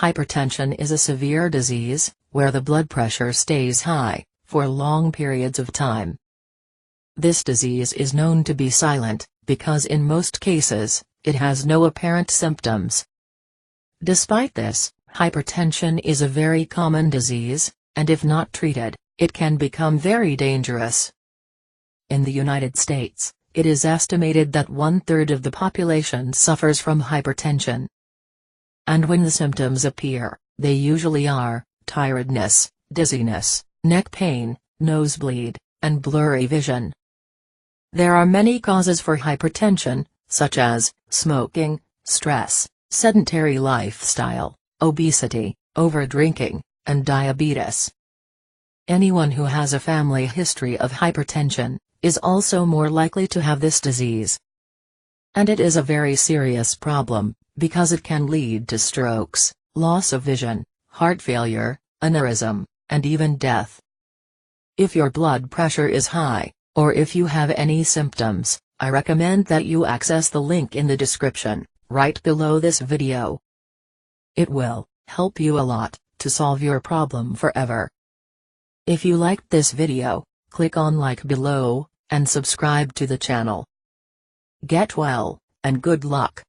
Hypertension is a severe disease, where the blood pressure stays high, for long periods of time. This disease is known to be silent, because in most cases, it has no apparent symptoms. Despite this, hypertension is a very common disease, and if not treated, it can become very dangerous. In the United States, it is estimated that 1/3 of the population suffers from hypertension. And when the symptoms appear, they usually are tiredness, dizziness, neck pain, nosebleed, and blurry vision. There are many causes for hypertension, such as smoking, stress, sedentary lifestyle, obesity, overdrinking, and diabetes. Anyone who has a family history of hypertension is also more likely to have this disease. And it is a very serious problem, because it can lead to strokes, loss of vision, heart failure, aneurysm, and even death. If your blood pressure is high, or if you have any symptoms, I recommend that you access the link in the description, right below this video. It will help you a lot to solve your problem forever. If you liked this video, click on like below, and subscribe to the channel. Get well, and good luck.